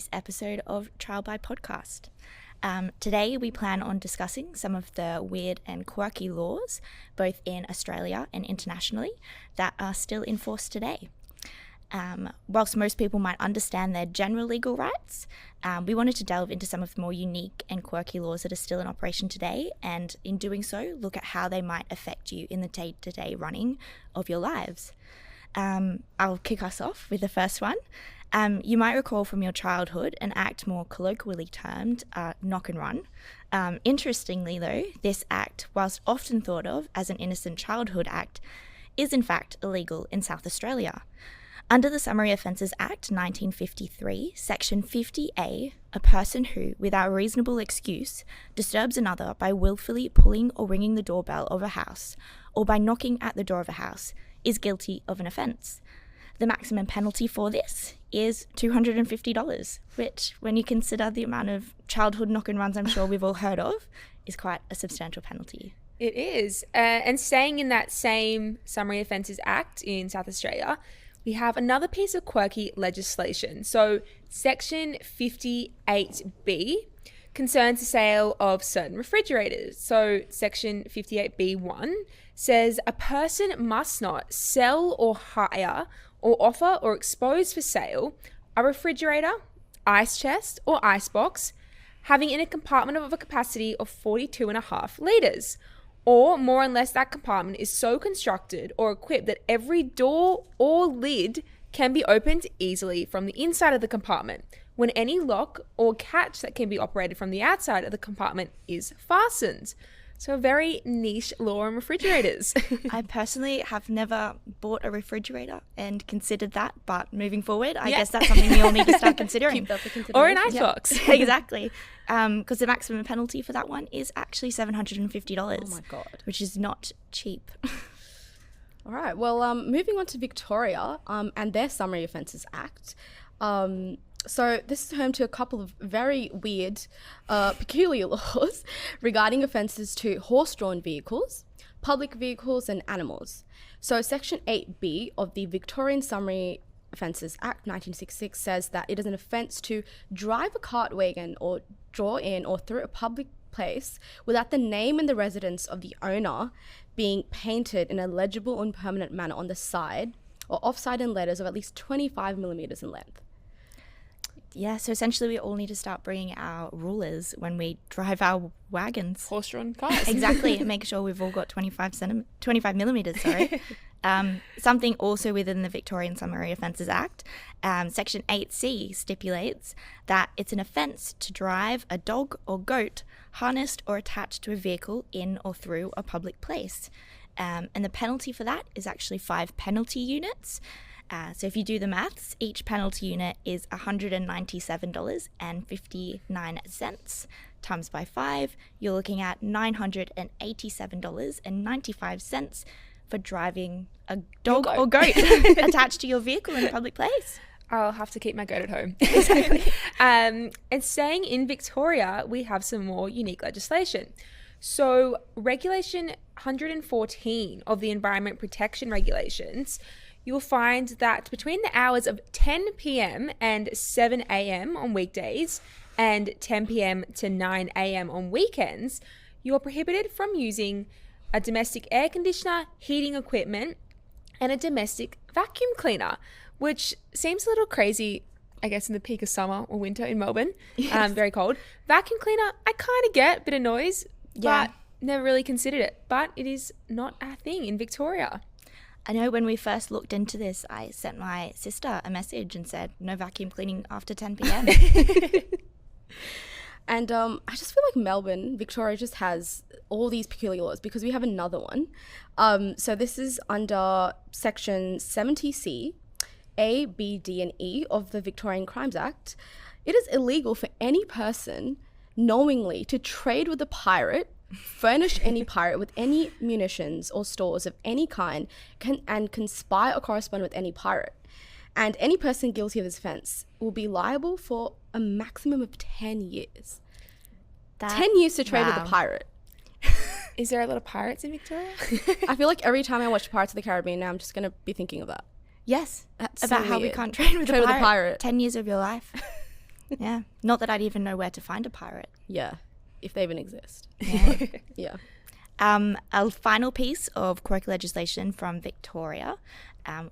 this episode of Trial by Podcast. Today we plan on discussing some of the weird and quirky laws, both in Australia and internationally, that are still in force today. Whilst most people might understand their general legal rights, we wanted to delve into some of the more unique and quirky laws that are still in operation today, and in doing so, look at how they might affect you in the day-to-day running of your lives. I'll kick us off with the first one. You might recall from your childhood an act more colloquially termed knock and run. Interestingly though, this act, whilst often thought of as an innocent childhood act, is in fact illegal in South Australia. Under the Summary Offences Act 1953, Section 50A, a person who, without reasonable excuse, disturbs another by willfully pulling or ringing the doorbell of a house, or by knocking at the door of a house, is guilty of an offence. The maximum penalty for this is $250, which, when you consider the amount of childhood knock and runs I'm sure we've all heard of, is quite a substantial penalty. It is. And staying in that same Summary Offences Act in South Australia, we have another piece of quirky legislation. So Section 58B concerns the sale of certain refrigerators. So Section 58B1 says a person must not sell or hire or offer or expose for sale a refrigerator, ice chest or icebox having in a compartment of a capacity of 42.5 litres, or more unless that compartment is so constructed or equipped that every door or lid can be opened easily from the inside of the compartment when any lock or catch that can be operated from the outside of the compartment is fastened. So a very niche law on refrigerators. I personally have never bought a refrigerator and considered that, but moving forward, I guess that's something we all need to start considering. Keep that for consideration. Or an icebox. Yeah, exactly. Because the maximum penalty for that one is actually $750. Oh my God. Which is not cheap. All right. Well, moving on to Victoria and their Summary Offences Act. So this is home to a couple of very weird, peculiar laws regarding offences to horse-drawn vehicles, public vehicles and animals. So Section 8B of the Victorian Summary Offences Act 1966 says that it is an offence to drive a cart wagon or draw in or through a public place without the name and the residence of the owner being painted in a legible and permanent manner on the side or offside in letters of at least 25 millimetres in length. Yeah, so essentially we all need to start bringing our rulers when we drive our wagons. Horse-drawn cars. Exactly, and make sure we've all got 25 millimetres, sorry. Something also within the Victorian Summary Offences Act, Section 8C stipulates that it's an offence to drive a dog or goat harnessed or attached to a vehicle in or through a public place. And the penalty for that is actually 5 penalty units. So if you do the maths, each penalty unit is $197.59 times by 5. You're looking at $987.95 for driving a dog or goat attached to your vehicle in a public place. I'll have to keep my goat at home. Exactly. And staying in Victoria, we have some more unique legislation. So Regulation 114 of the Environment Protection Regulations, you'll find that between the hours of 10 p.m. and 7 a.m. on weekdays and 10 p.m. to 9 a.m. on weekends, you are prohibited from using a domestic air conditioner, heating equipment, and a domestic vacuum cleaner, which seems a little crazy, I guess, in the peak of summer or winter in Melbourne. Yes. Very cold. Vacuum cleaner, I kind of get a bit of noise, but never really considered it. But it is not a thing in Victoria. I know when we first looked into this, I sent my sister a message and said, no vacuum cleaning after 10 p.m. And I just feel like Melbourne, Victoria just has all these peculiar laws because we have another one. So this is under Section 70C, A, B, D and E of the Victorian Crimes Act. It is illegal for any person knowingly to trade with a pirate, furnish any pirate with any munitions or stores of any kind, and conspire or correspond with any pirate. And any person guilty of this offence will be liable for a maximum of 10 years. 10 years to trade with a pirate. Is there a lot of pirates in Victoria? I feel like every time I watch Pirates of the Caribbean now, I'm just going to be thinking of that. Yes, That's about so how we weird. can't trade with a pirate. 10 years of your life. Yeah. Not that I'd even know where to find a pirate. Yeah, if they even exist. Yeah. Yeah. A final piece of quirky legislation from Victoria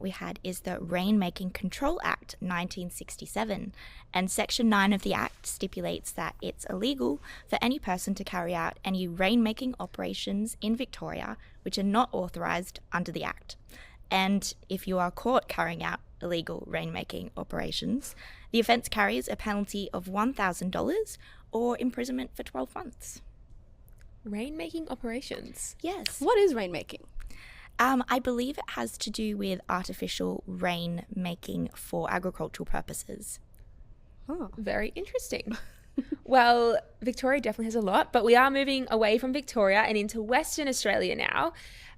we had is the Rainmaking Control Act 1967. And Section 9 of the Act stipulates that it's illegal for any person to carry out any rainmaking operations in Victoria which are not authorised under the Act. And if you are caught carrying out illegal rainmaking operations, the offence carries a penalty of $1,000 or imprisonment for 12 months. Rainmaking operations. Yes. What is rainmaking? I believe it has to do with artificial rain making for agricultural purposes. Oh. Very interesting. Well, Victoria definitely has a lot, but we are moving away from Victoria and into Western Australia now.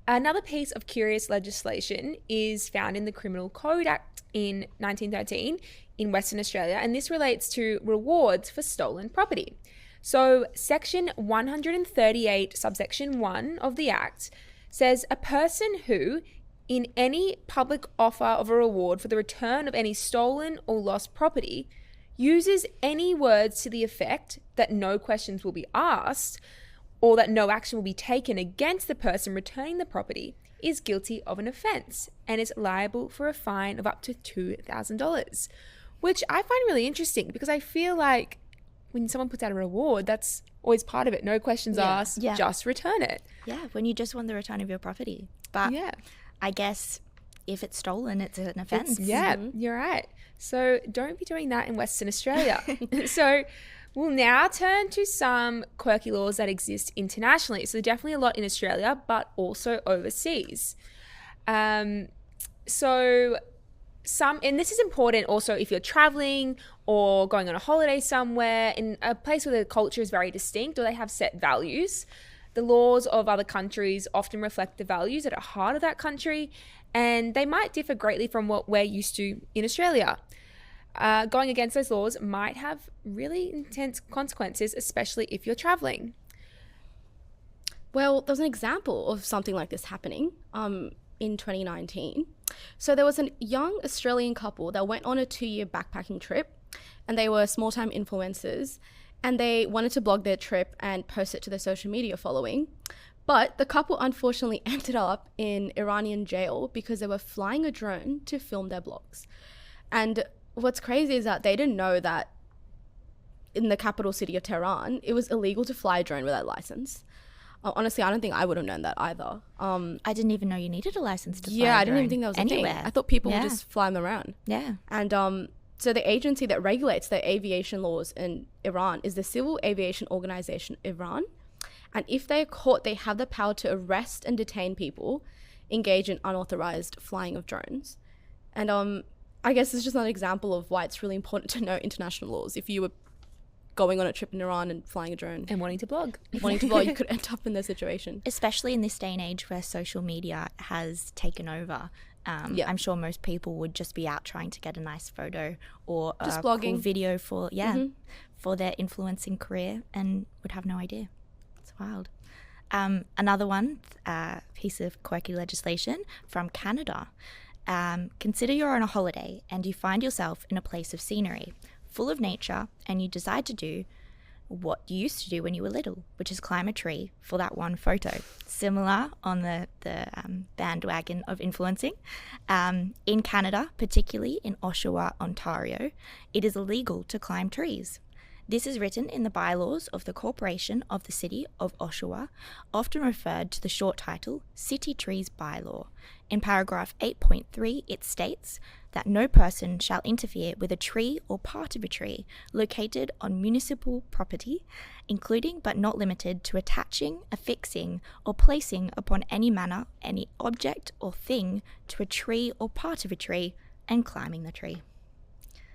Another piece of curious legislation is found in the Criminal Code Act in 1913 in Western Australia, and this relates to rewards for stolen property. So Section 138, subsection 1 of the Act says a person who, in any public offer of a reward for the return of any stolen or lost property, uses any words to the effect that no questions will be asked or that no action will be taken against the person returning the property is guilty of an offence and is liable for a fine of up to $2,000, which I find really interesting because I feel like when someone puts out a reward, that's always part of it. No questions asked, just return it. Yeah, when you just want the return of your property. But Yeah. I guess if it's stolen, it's an offence. Yeah, you're right. So don't be doing that in Western Australia. So we'll now turn to some quirky laws that exist internationally. So definitely a lot in Australia, but also overseas. And this is important also if you're traveling or going on a holiday somewhere in a place where the culture is very distinct or they have set values. The laws of other countries often reflect the values at the heart of that country, and they might differ greatly from what we're used to in Australia. Going against those laws might have really intense consequences, especially if you're traveling. Well, there's an example of something like this happening in 2019. So there was a young Australian couple that went on a 2-year backpacking trip, and they were small-time influencers, and they wanted to blog their trip and post it to their social media following. But the couple unfortunately ended up in Iranian jail because they were flying a drone to film their blogs. And what's crazy is that they didn't know that in the capital city of Tehran, it was illegal to fly a drone without a license. Honestly, I don't think I would have known that either. I didn't even know you needed a license to fly Yeah, a I didn't even drone think that was anywhere. a thing. I thought people would just fly them around. Yeah. And so the agency that regulates the aviation laws in Iran is the Civil Aviation Organization Iran. And if they're caught, they have the power to arrest and detain people engaged in unauthorized flying of drones. And I guess it's just another example of why it's really important to know international laws. If you were going on a trip in Iran and flying a drone And wanting to blog. you could end up in their situation. Especially in this day and age where social media has taken over. I'm sure most people would just be out trying to get a nice photo or Just a blogging. cool video for their influencing career and would have no idea. It's wild. Another one, piece of quirky legislation from Canada. Consider you're on a holiday and you find yourself in a place of scenery, full of nature, and you decide to do what you used to do when you were little, which is climb a tree for that one photo. Similar on the bandwagon of influencing. In Canada, particularly in Oshawa, Ontario, it is illegal to climb trees. This is written in the bylaws of the Corporation of the City of Oshawa, often referred to the short title City Trees Bylaw. In paragraph 8.3, it states that no person shall interfere with a tree or part of a tree located on municipal property, including but not limited to attaching, affixing, or placing upon any manner any object or thing to a tree or part of a tree and climbing the tree.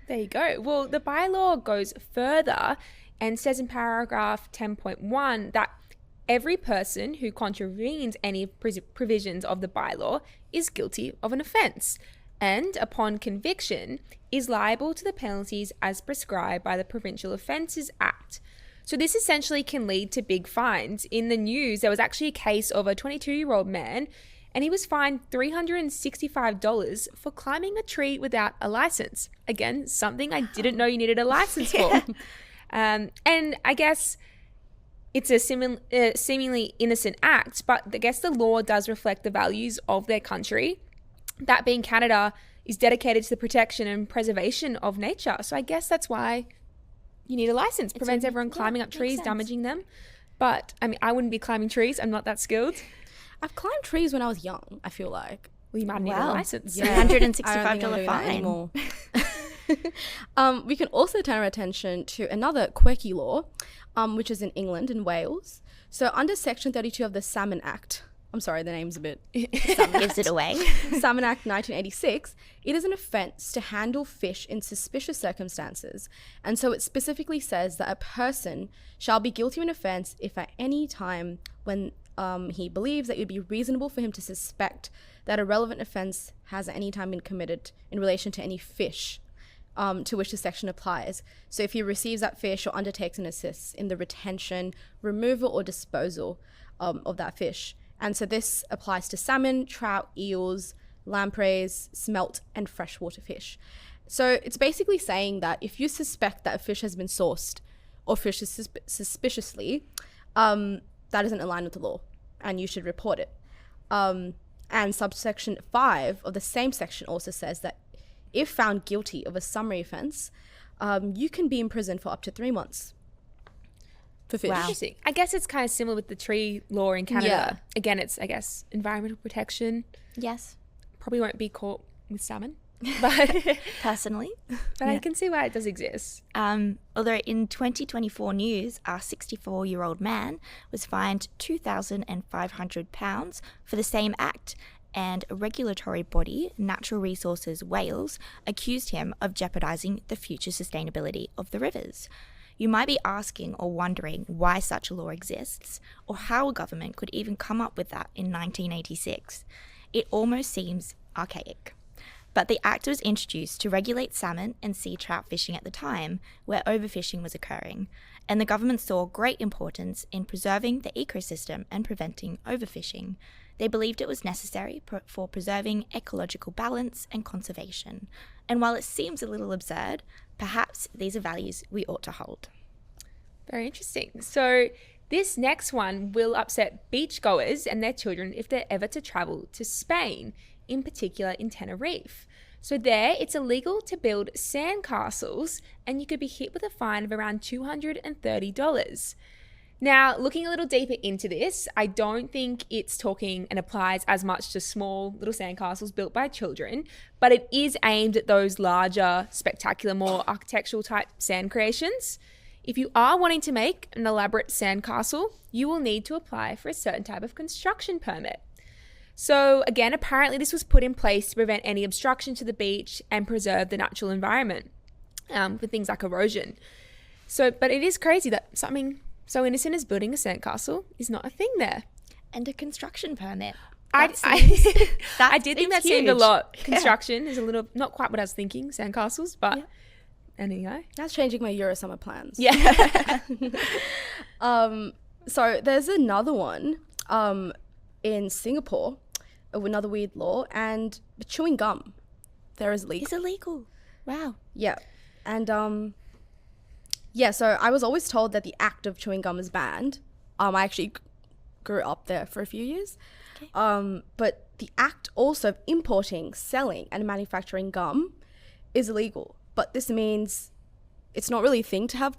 There you go. Well, the bylaw goes further and says in paragraph 10.1 that every person who contravenes any provisions of the bylaw is guilty of an offence and, upon conviction, is liable to the penalties as prescribed by the Provincial Offences Act. So this essentially can lead to big fines. In the news, there was actually a case of a 22-year-old man and he was fined $365 for climbing a tree without a license. Again, something I didn't know you needed a license for. And I guess it's a seemingly innocent act, but I guess the law does reflect the values of their country. That being Canada is dedicated to the protection and preservation of nature. So I guess that's why you need a license. Prevents everyone climbing up trees, damaging them. But I mean, I wouldn't be climbing trees. I'm not that skilled. I've climbed trees when I was young, I feel like. Well, you might need a license. Yeah. $165 fine. We can also turn our attention to another quirky law, which is in England and Wales. So under Section 32 of the Salmon Act, I'm sorry, the name's a bit... Gives it away. Salmon Act 1986, it is an offence to handle fish in suspicious circumstances. And so it specifically says that a person shall be guilty of an offence if at any time when he believes that it would be reasonable for him to suspect that a relevant offence has at any time been committed in relation to any fish to which the section applies. So if he receives that fish or undertakes and assists in the retention, removal or disposal of that fish. And so this applies to salmon, trout, eels, lampreys, smelt, and freshwater fish. So it's basically saying that if you suspect that a fish has been sourced or fished suspiciously, that isn't aligned with the law, and you should report it. And subsection 5 of the same section also says that if found guilty of a summary offence, you can be imprisoned for up to 3 months. For fish. Wow. Interesting. I guess it's kind of similar with the tree law in Canada. Yeah. Again, it's, I guess, environmental protection. Yes. Probably won't be caught with salmon. But personally. But I can see why it does exist. Although in 2024 news, a 64-year-old man was fined £2,500 for the same act, and a regulatory body, Natural Resources Wales, accused him of jeopardising the future sustainability of the rivers. You might be asking or wondering why such a law exists, or how a government could even come up with that in 1986. It almost seems archaic. But the act was introduced to regulate salmon and sea trout fishing at the time, where overfishing was occurring, and the government saw great importance in preserving the ecosystem and preventing overfishing. They believed it was necessary for preserving ecological balance and conservation. And while it seems a little absurd, perhaps these are values we ought to hold. Very interesting. So this next one will upset beachgoers and their children if they're ever to travel to Spain, in particular in Tenerife. So there, it's illegal to build sandcastles, and you could be hit with a fine of around $230. Now, looking a little deeper into this, I don't think it's talking and applies as much to small little sandcastles built by children, but it is aimed at those larger, spectacular, more architectural type sand creations. If you are wanting to make an elaborate sandcastle, you will need to apply for a certain type of construction permit. So again, apparently this was put in place to prevent any obstruction to the beach and preserve the natural environment for things like erosion. So, but it is crazy that something so innocent as building a sandcastle is not a thing there. And a construction permit. I did think that seemed a lot. Construction is a little, not quite what I was thinking, sandcastles, but anyway. That's changing my Euro summer plans. Yeah. So there's another one in Singapore, another weird law, and chewing gum there is legal. It's illegal. Wow. Yeah. And yeah, so I was always told that the act of chewing gum is banned. I actually grew up there for a few years. Okay. But the act also of importing, selling, and manufacturing gum is illegal. But this means it's not really a thing to have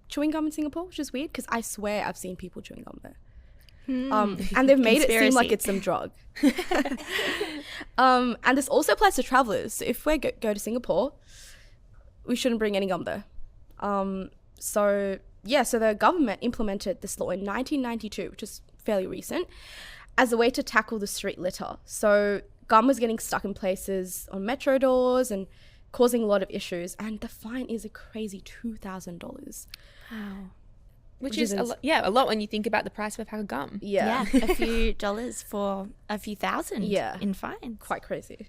chewing gum in Singapore, which is weird because I swear I've seen people chewing gum there. And they've made it seem like it's some drug. And this also applies to travelers. So if we go to Singapore, we shouldn't bring any gum there. So the government implemented this law in 1992, which is fairly recent, as a way to tackle the street litter. So gum was getting stuck in places on metro doors and causing a lot of issues. And the fine is a crazy $2,000. Wow. Which is a lot when you think about the price of a pack of gum. Yeah. A few dollars for a few thousand in fines. Quite crazy.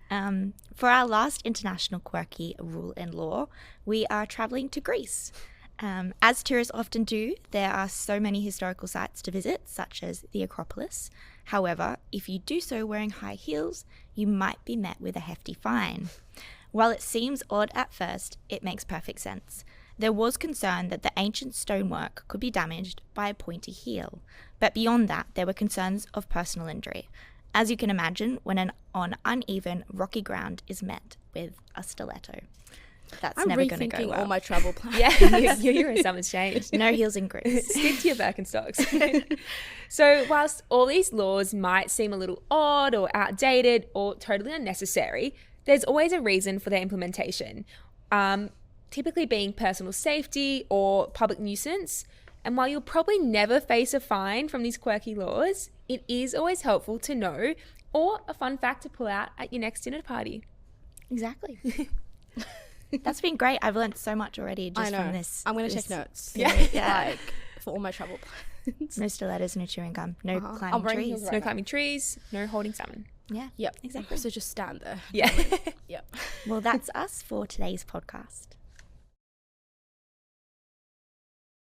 For our last international quirky rule and law, we are travelling to Greece. As tourists often do, there are so many historical sites to visit, such as the Acropolis. However, if you do so wearing high heels, you might be met with a hefty fine. While it seems odd at first, it makes perfect sense. There was concern that the ancient stonework could be damaged by a pointy heel, but beyond that, there were concerns of personal injury. As you can imagine, when on uneven, rocky ground is met with a stiletto. That's I'm never going to rethinking go well. all my travel plans. Yeah, your summer's changed. No heels and grooves. Stick to your Birkenstocks. So whilst all these laws might seem a little odd or outdated or totally unnecessary, there's always a reason for their implementation, typically being personal safety or public nuisance. And while you'll probably never face a fine from these quirky laws, it is always helpful to know, or a fun fact to pull out at your next dinner party. Exactly. That's been great. I've learned so much already just from this. I'm going to take notes. Yeah. Like, for all my travel plans. No stilettos, no chewing gum, no I'm climbing wearing trees. heels right No now. climbing trees, no holding salmon. Yeah, Yep. exactly. So just stand there. Yeah. Yep. Well, that's us for today's podcast.